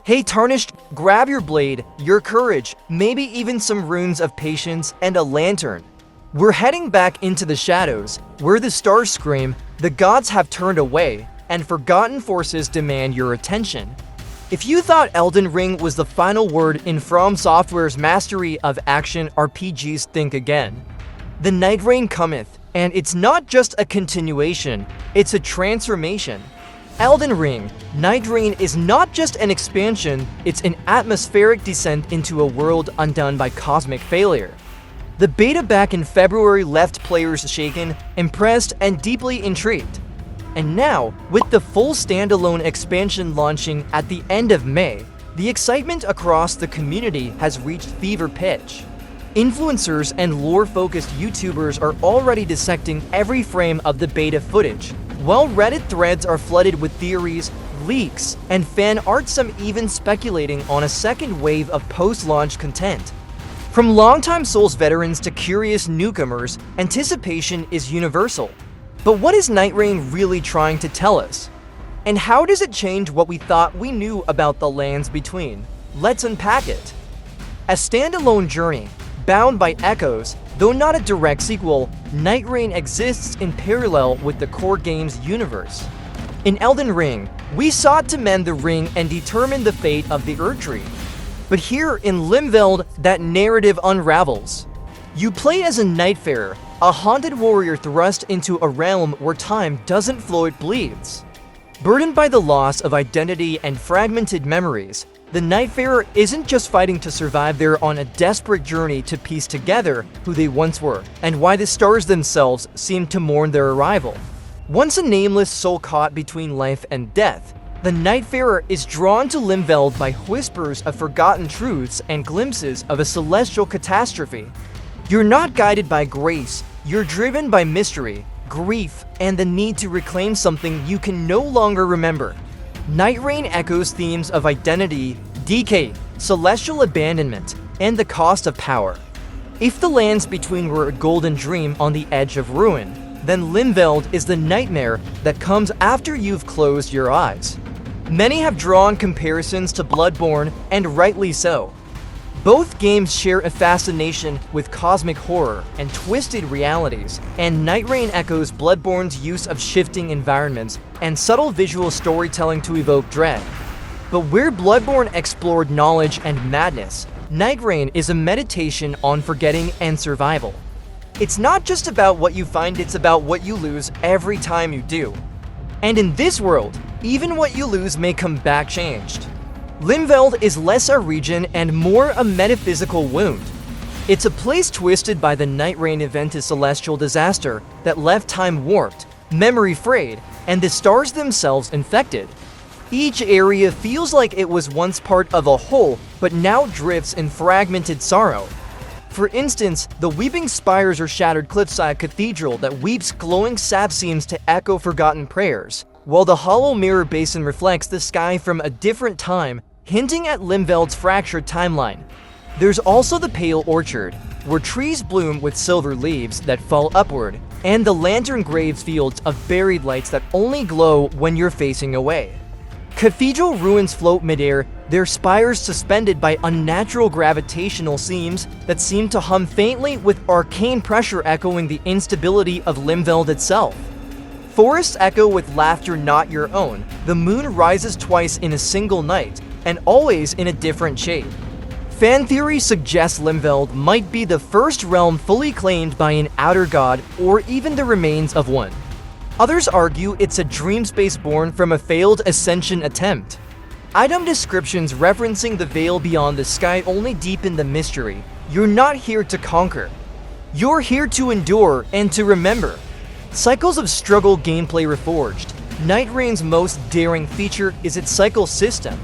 Hey Tarnished, grab your blade, your courage, maybe even some runes of patience and a lantern. We're heading back into the shadows, where the stars scream, the gods have turned away, and forgotten forces demand your attention. If you thought Elden Ring was the final word in From Software's mastery of action RPGs, think again. The Nightreign cometh, and it's not just a continuation, it's a transformation. Elden Ring, Nightreign is not just an expansion, it's an atmospheric descent into a world undone by cosmic failure. The beta back in February left players shaken, impressed, and deeply intrigued. And now, with the full standalone expansion launching at the end of May, the excitement across the community has reached fever pitch. Influencers and lore-focused YouTubers are already dissecting every frame of the beta footage, while Reddit threads are flooded with theories, leaks, and fan art, some even speculating on a second wave of post-launch content. From longtime Souls veterans to curious newcomers, anticipation is universal. But what is Nightreign really trying to tell us? And how does it change what we thought we knew about the lands between? Let's unpack it. A standalone journey, bound by echoes, though not a direct sequel, Nightreign exists in parallel with the core game's universe. In Elden Ring, we sought to mend the ring and determine the fate of the Erdtree. But here in Limveld, that narrative unravels. You play as a Nightfarer, a haunted warrior thrust into a realm where time doesn't flow, it bleeds. Burdened by the loss of identity and fragmented memories, the Nightfarer isn't just fighting to survive, they're on a desperate journey to piece together who they once were, and why the stars themselves seem to mourn their arrival. Once a nameless soul caught between life and death, the Nightfarer is drawn to Limveld by whispers of forgotten truths and glimpses of a celestial catastrophe. You're not guided by grace, you're driven by mystery, grief, and the need to reclaim something you can no longer remember. Nightreign echoes themes of identity, decay, celestial abandonment, and the cost of power. If the lands between were a golden dream on the edge of ruin, then Limveld is the nightmare that comes after you've closed your eyes. Many have drawn comparisons to Bloodborne, and rightly so. Both games share a fascination with cosmic horror and twisted realities, and Nightreign echoes Bloodborne's use of shifting environments and subtle visual storytelling to evoke dread. But where Bloodborne explored knowledge and madness, Nightreign is a meditation on forgetting and survival. It's not just about what you find, it's about what you lose every time you do. And in this world, even what you lose may come back changed. Limveld is less a region and more a metaphysical wound. It's a place twisted by the Nightreign event, a celestial disaster that left time warped, memory frayed, and the stars themselves infected. Each area feels like it was once part of a whole, but now drifts in fragmented sorrow. For instance, the weeping spires or shattered cliffside cathedral that weeps glowing sap seems to echo forgotten prayers, while the hollow mirror basin reflects the sky from a different time, hinting at Limveld's fractured timeline. There's also the Pale Orchard, where trees bloom with silver leaves that fall upward, and the Lantern Graves fields of buried lights that only glow when you're facing away. Cathedral ruins float midair, their spires suspended by unnatural gravitational seams that seem to hum faintly, with arcane pressure echoing the instability of Limveld itself. Forests echo with laughter not your own. The moon rises twice in a single night, and always in a different shape. Fan theory suggests Limveld might be the first realm fully claimed by an outer god, or even the remains of one. Others argue it's a dream space born from a failed ascension attempt. Item descriptions referencing the veil beyond the sky only deepen the mystery. You're not here to conquer. You're here to endure and to remember. Cycles of struggle gameplay reforged. Nightreign's most daring feature is its cycle system.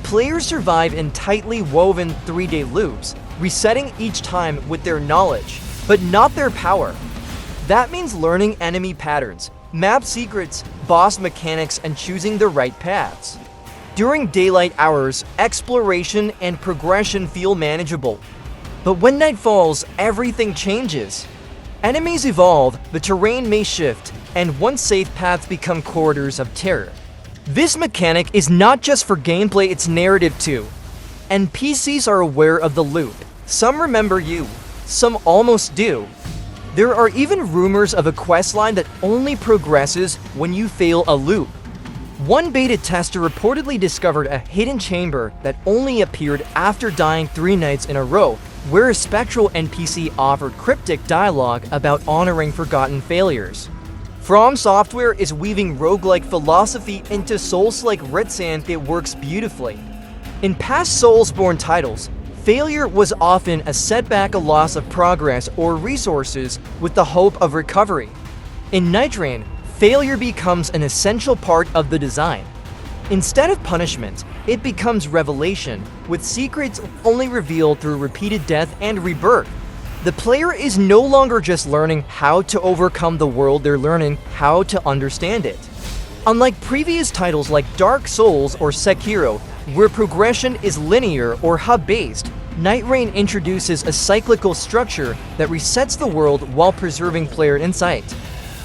Players survive in tightly woven 3-day loops, resetting each time with their knowledge, but not their power. That means learning enemy patterns, map secrets, boss mechanics, and choosing the right paths. During daylight hours, exploration and progression feel manageable. But when night falls, everything changes. Enemies evolve, the terrain may shift, and once safe paths become corridors of terror. This mechanic is not just for gameplay, it's narrative too. NPCs are aware of the loop. Some remember you, some almost do. There are even rumors of a questline that only progresses when you fail a loop. One beta tester reportedly discovered a hidden chamber that only appeared after dying 3 nights in a row, where a spectral NPC offered cryptic dialogue about honoring forgotten failures. From Software is weaving roguelike philosophy into Souls-like Ritsand that works beautifully. In past Soulsborne titles, failure was often a setback, a loss of progress or resources with the hope of recovery. In Nightreign, failure becomes an essential part of the design. Instead of punishment, it becomes revelation, with secrets only revealed through repeated death and rebirth. The player is no longer just learning how to overcome the world, they're learning how to understand it. Unlike previous titles like Dark Souls or Sekiro, where progression is linear or hub-based, Nightreign introduces a cyclical structure that resets the world while preserving player insight.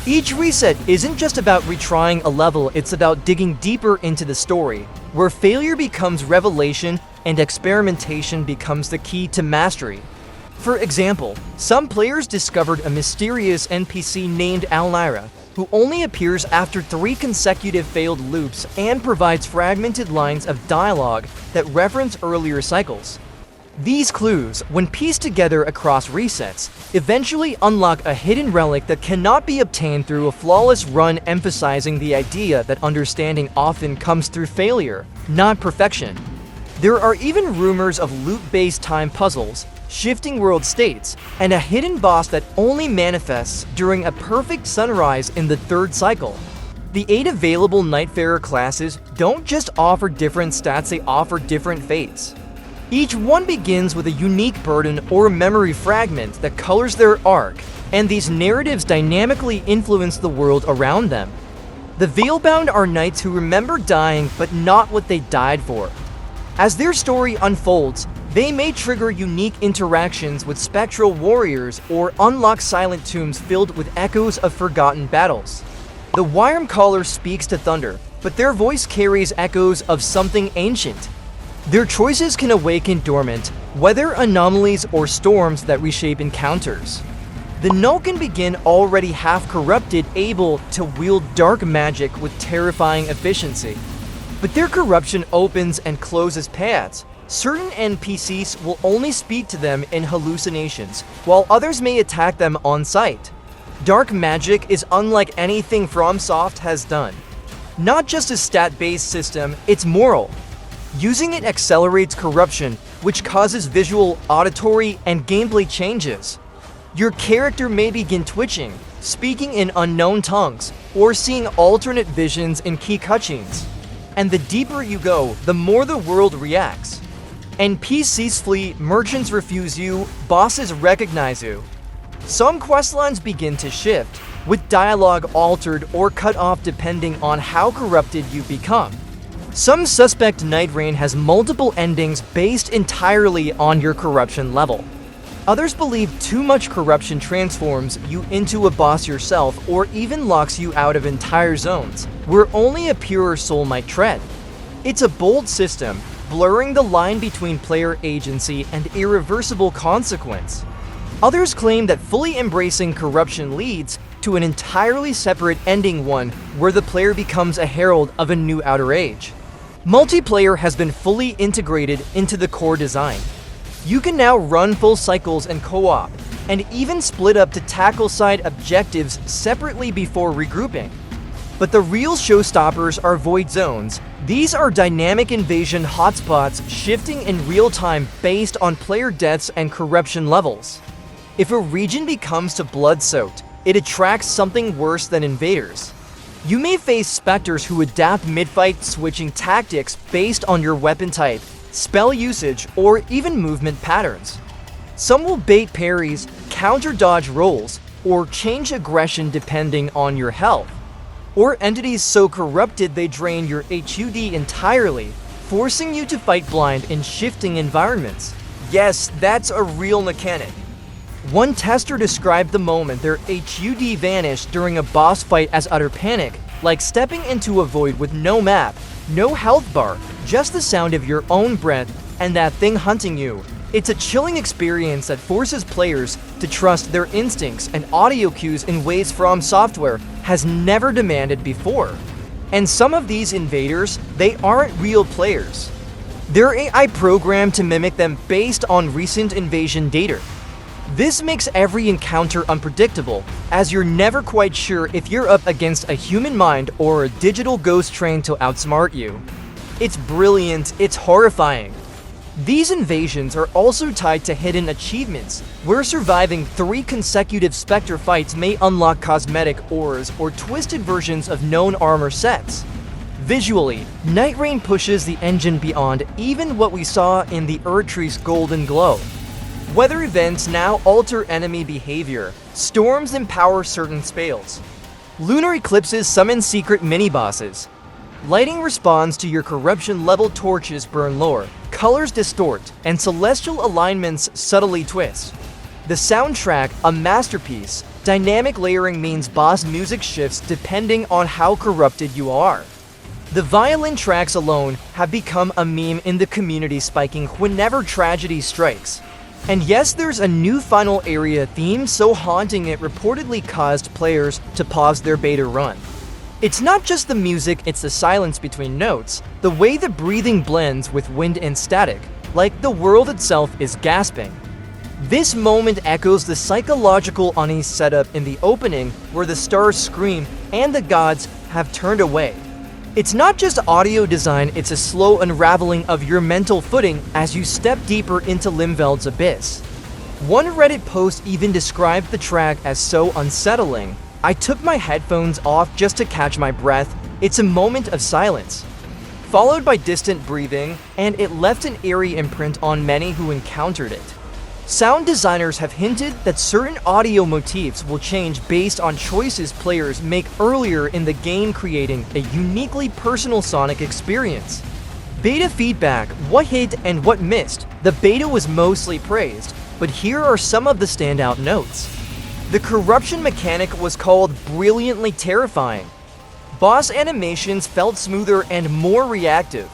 Each reset isn't just about retrying a level, it's about digging deeper into the story, where failure becomes revelation and experimentation becomes the key to mastery. For example, some players discovered a mysterious NPC named Alnira, who only appears after 3 consecutive failed loops and provides fragmented lines of dialogue that reference earlier cycles. These clues, when pieced together across resets, eventually unlock a hidden relic that cannot be obtained through a flawless run, emphasizing the idea that understanding often comes through failure, not perfection. There are even rumors of loop-based time puzzles, shifting world states, and a hidden boss that only manifests during a perfect sunrise in the 3rd cycle. The 8 available Nightfarer classes don't just offer different stats, they offer different fates. Each one begins with a unique burden or memory fragment that colors their arc, and these narratives dynamically influence the world around them. The Veilbound are knights who remember dying but not what they died for. As their story unfolds, they may trigger unique interactions with spectral warriors or unlock silent tombs filled with echoes of forgotten battles. The Wyrmcaller speaks to thunder, but their voice carries echoes of something ancient. Their choices can awaken dormant, weather anomalies or storms that reshape encounters. The Null can begin already half-corrupted, able to wield dark magic with terrifying efficiency. But their corruption opens and closes paths. Certain NPCs will only speak to them in hallucinations, while others may attack them on sight. Dark magic is unlike anything FromSoft has done. Not just a stat-based system, it's moral. Using it accelerates corruption, which causes visual, auditory, and gameplay changes. Your character may begin twitching, speaking in unknown tongues, or seeing alternate visions in key cutscenes. And the deeper you go, the more the world reacts. NPCs flee, merchants refuse you, bosses recognize you. Some questlines begin to shift, with dialogue altered or cut off depending on how corrupted you become. Some suspect Nightreign has multiple endings based entirely on your corruption level. Others believe too much corruption transforms you into a boss yourself or even locks you out of entire zones, where only a purer soul might tread. It's a bold system, blurring the line between player agency and irreversible consequence. Others claim that fully embracing corruption leads to an entirely separate ending, one where the player becomes a herald of a new outer age. Multiplayer has been fully integrated into the core design. You can now run full cycles and co-op, and even split up to tackle side objectives separately before regrouping. But the real showstoppers are void zones. These are dynamic invasion hotspots shifting in real time based on player deaths and corruption levels. If a region becomes too blood-soaked, it attracts something worse than invaders. You may face specters who adapt mid-fight, switching tactics based on your weapon type, spell usage, or even movement patterns. Some will bait parries, counter-dodge rolls, or change aggression depending on your health. Or entities so corrupted they drain your HUD entirely, forcing you to fight blind in shifting environments. Yes, that's a real mechanic. One tester described the moment their HUD vanished during a boss fight as utter panic, like stepping into a void with no map, no health bar, just the sound of your own breath and that thing hunting you. It's a chilling experience that forces players to trust their instincts and audio cues in ways From Software has never demanded before. And some of these invaders, they aren't real players. They're AI programmed to mimic them based on recent invasion data. This makes every encounter unpredictable, as you're never quite sure if you're up against a human mind or a digital ghost trained to outsmart you. It's brilliant, it's horrifying. These invasions are also tied to hidden achievements, where surviving 3 consecutive Spectre fights may unlock cosmetic ores or twisted versions of known armor sets. Visually, Nightreign pushes the engine beyond even what we saw in the Erdtree's golden glow. Weather events now alter enemy behavior, storms empower certain spells. Lunar eclipses summon secret mini-bosses. Lighting responds to your corruption-level torches burn lore, colors distort, and celestial alignments subtly twist. The soundtrack, a masterpiece. Dynamic layering means boss music shifts depending on how corrupted you are. The violin tracks alone have become a meme in the community, spiking whenever tragedy strikes. And yes, there's a new final area theme so haunting it reportedly caused players to pause their beta run. It's not just the music, it's the silence between notes, the way the breathing blends with wind and static, like the world itself is gasping. This moment echoes the psychological unease setup in the opening, where the stars scream and the gods have turned away. It's not just audio design, it's a slow unraveling of your mental footing as you step deeper into Limveld's abyss. One Reddit post even described the track as so unsettling. I took my headphones off just to catch my breath. It's a moment of silence, followed by distant breathing, and it left an eerie imprint on many who encountered it. Sound designers have hinted that certain audio motifs will change based on choices players make earlier in the game, creating a uniquely personal sonic experience. Beta feedback, what hit and what missed. The beta was mostly praised, but here are some of the standout notes. The corruption mechanic was called brilliantly terrifying. Boss animations felt smoother and more reactive.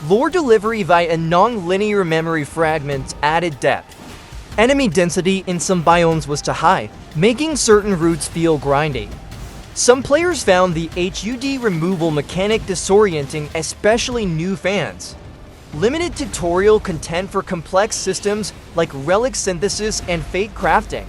Lore delivery via non-linear memory fragments added depth. Enemy density in some biomes was too high, making certain routes feel grindy. Some players found the HUD removal mechanic disorienting, especially new fans. Limited tutorial content for complex systems like relic synthesis and fate crafting.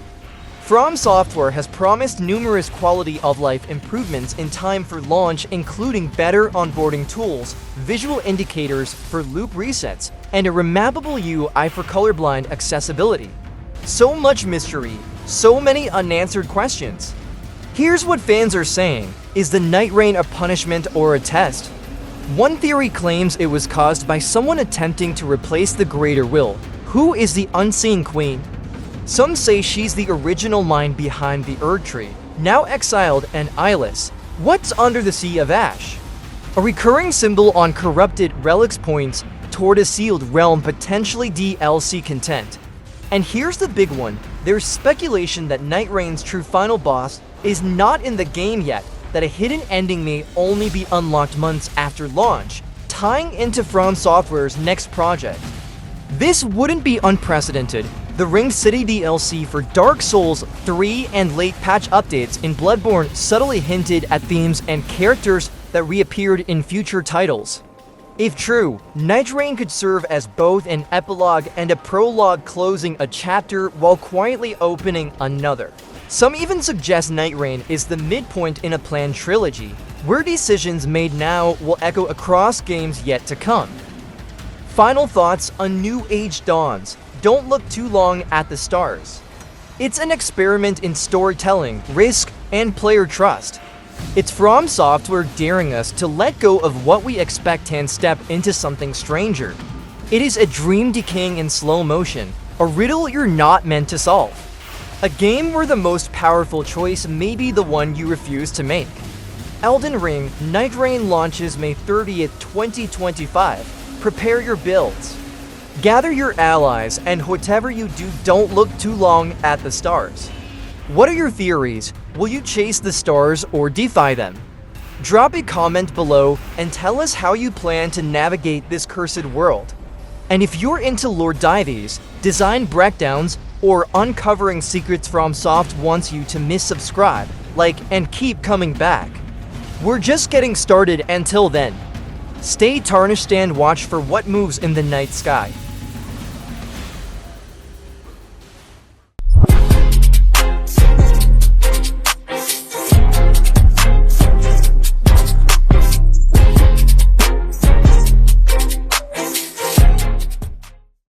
From Software has promised numerous quality of life improvements in time for launch, including better onboarding tools, visual indicators for loop resets, and a remappable UI for colorblind accessibility. So much mystery, so many unanswered questions. Here's what fans are saying. Is the Nightreign a punishment or a test? One theory claims it was caused by someone attempting to replace the Greater Will. Who is the Unseen Queen? Some say she's the original mind behind the Erdtree, now exiled and eyeless. What's under the Sea of Ash? A recurring symbol on corrupted relics points toward a sealed realm, potentially DLC content. And here's the big one. There's speculation that Nightreign's true final boss is not in the game yet, that a hidden ending may only be unlocked months after launch, tying into From Software's next project. This wouldn't be unprecedented. The Ring City DLC for Dark Souls 3 and late patch updates in Bloodborne subtly hinted at themes and characters that reappeared in future titles. If true, Nightreign could serve as both an epilogue and a prologue, closing a chapter while quietly opening another. Some even suggest Nightreign is the midpoint in a planned trilogy, where decisions made now will echo across games yet to come. Final thoughts: a new age dawns. Don't look too long at the stars. It's an experiment in storytelling, risk, and player trust. It's From Software daring us to let go of what we expect and step into something stranger. It is a dream decaying in slow motion, a riddle you're not meant to solve. A game where the most powerful choice may be the one you refuse to make. Elden Ring Nightreign launches May 30th, 2025. Prepare your builds. Gather your allies, and whatever you do, don't look too long at the stars. What are your theories? Will you chase the stars or defy them? Drop a comment below and tell us how you plan to navigate this cursed world. And if you're into lore dives, design breakdowns, or uncovering secrets from Soft wants you to subscribe, like, and keep coming back. We're just getting started. Until then, stay tarnished and watch for what moves in the night sky.